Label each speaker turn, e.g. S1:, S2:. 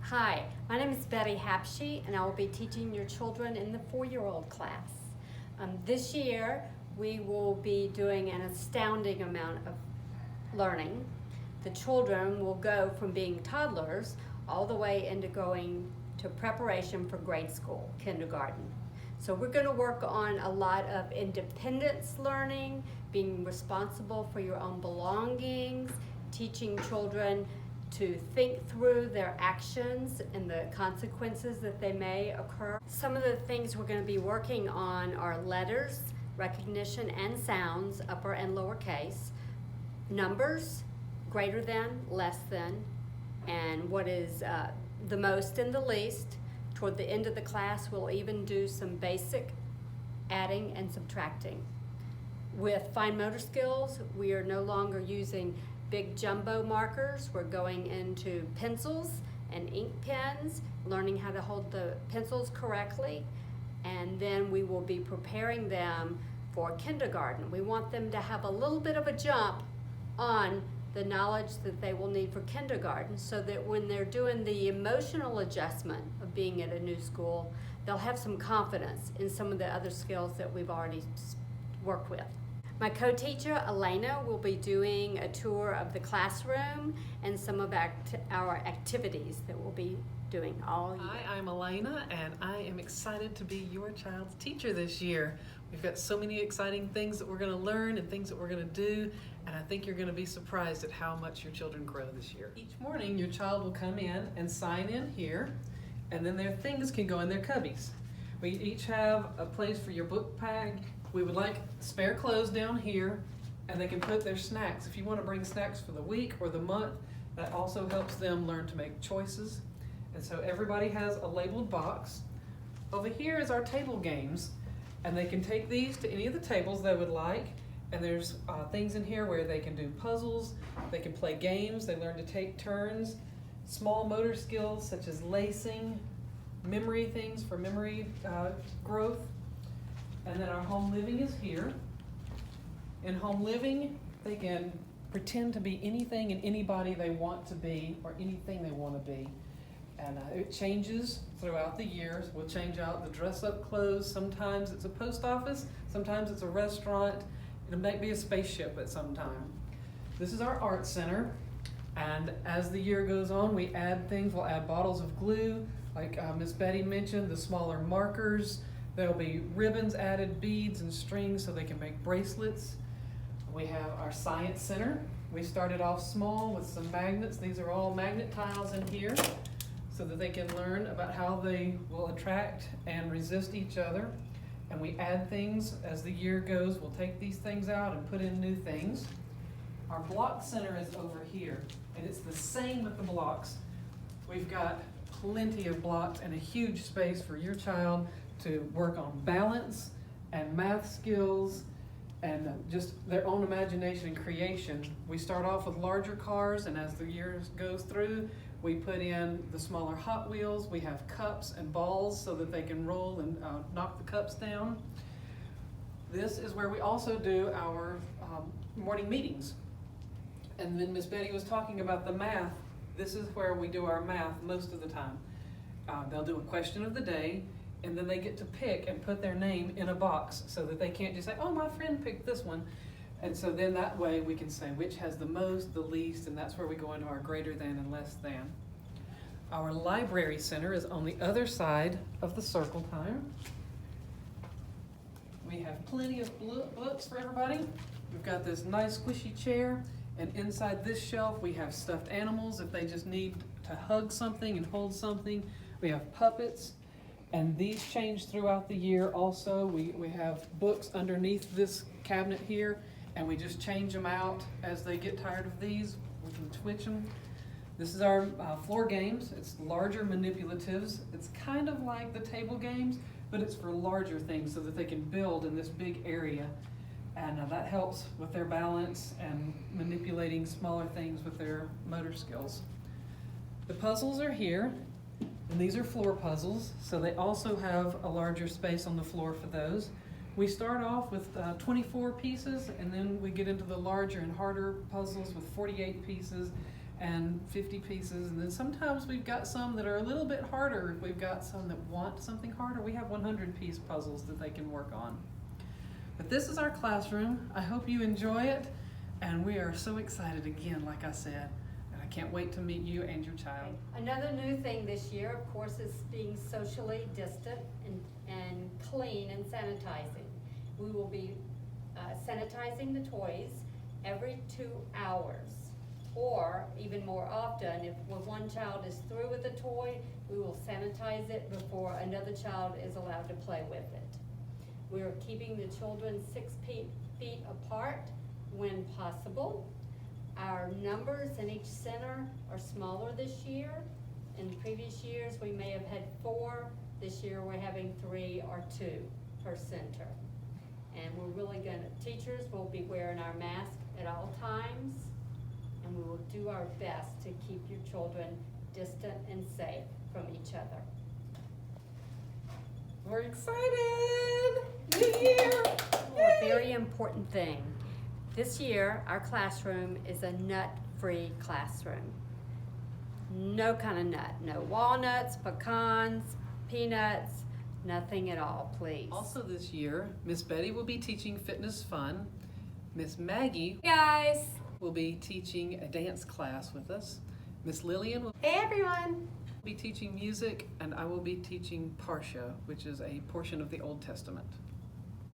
S1: Hi, my name is Betty Hapshe, and I will be teaching your children in the 4-year-old class. This year, we will be doing an astounding amount of learning. The children will go from being toddlers all the way into going to preparation for grade school, kindergarten. So we're going to work on a lot of independence learning, being responsible for your own belongings, teaching children to think through their actions and the consequences that they may occur. Some of the things we're going to be working on are letters, recognition and sounds, upper and lower case, numbers, greater than, less than, and what is the most and the least. Toward the end of the class, we'll even do some basic adding and subtracting. With fine motor skills, we are no longer using big jumbo markers. We're going into pencils and ink pens, learning how to hold the pencils correctly, and then we will be preparing them for kindergarten. We want them to have a little bit of a jump on the knowledge that they will need for kindergarten, so that when they're doing the emotional adjustment of being at a new school, they'll have some confidence in some of the other skills that we've already worked with. My co-teacher, Elena, will be doing a tour of the classroom and some of our activities that we'll be doing all year.
S2: Hi, I'm Elena, and I am excited to be your child's teacher this year. We've got so many exciting things that we're going to learn and things that we're going to do, and I think you're going to be surprised at how much your children grow this year. Each morning, your child will come in and sign in here, and then their things can go in their cubbies. We each have a place for your book bag. We would like spare clothes down here, and they can put their snacks. If you want to bring snacks for the week or the month, that also helps them learn to make choices. And so everybody has a labeled box. Over here is our table games, and they can take these to any of the tables they would like. And there's things in here where they can do puzzles, they can play games, they learn to take turns, small motor skills such as lacing, memory things for memory growth. And then our home living is here. In home living, they can pretend to be anything and anybody they want to be, or anything they want to be. And it changes throughout the years. We'll change out the dress-up clothes. Sometimes it's a post office, sometimes it's a restaurant. It might be a spaceship at some time. This is our art center, and as the year goes on, we add things. We'll add bottles of glue, like Miss Betty mentioned, the smaller markers. There'll be ribbons added, beads and strings so they can make bracelets. We have our science center. We started off small with some magnets. These are all magnet tiles in here so that they can learn about how they will attract and resist each other. And we add things as the year goes. We'll take these things out and put in new things. Our block center is over here, and it's the same with the blocks. We've got plenty of blocks and a huge space for your child to work on balance and math skills and just their own imagination and creation. We start off with larger cars, and as the year goes through, we put in the smaller Hot Wheels. We have cups and balls so that they can roll and knock the cups down. This is where we also do our morning meetings. And then Miss Betty was talking about the math. This is where we do our math most of the time. They'll do a question of the day, and then they get to pick and put their name in a box so that they can't just say, oh, my friend picked this one. And so then that way we can say which has the most, the least, and that's where we go into our greater than and less than. Our library center is on the other side of the circle time. We have plenty of books for everybody. We've got this nice squishy chair, and inside this shelf we have stuffed animals if they just need to hug something and hold something. We have puppets. And these change throughout the year also. We have books underneath this cabinet here, and we just change them out as they get tired of these. We can switch them. This is our floor games. It's larger manipulatives. It's kind of like the table games, but it's for larger things so that they can build in this big area. And that helps with their balance and manipulating smaller things with their motor skills. The puzzles are here. And these are floor puzzles, so they also have a larger space on the floor for those. We start off with 24 pieces, and then we get into the larger and harder puzzles with 48 pieces, and 50 pieces. And then sometimes we've got some that are a little bit harder. If we've got some that want something harder, we have 100-piece puzzles that they can work on. But this is our classroom. I hope you enjoy it. And we are so excited again, like I said. And I can't wait to meet you and your child.
S1: Another new thing this year, of course, is being socially distant and clean and sanitizing. We will be sanitizing the toys every 2 hours. Or even more often, if one child is through with the toy, we will sanitize it before another child is allowed to play with it. We are keeping the children 6 feet apart when possible. Our numbers in each center are smaller this year. In previous years, we may have had 4. This year, we're having 3 or 2 per center. And we're really teachers will be wearing our mask at all times, and we will do our best to keep your children distant and safe from each other.
S2: We're excited! New year!
S1: A very important thing. This year, our classroom is a nut-free classroom. No kind of nut. No walnuts, pecans, peanuts, nothing at all, please.
S2: Also this year, Miss Betty will be teaching fitness fun. Miss Maggie
S1: Hey guys!
S2: will be teaching a dance class with us. Miss Lillian will
S1: Hey everyone!
S2: be teaching music, and I will be teaching Parsha, which is a portion of the Old Testament.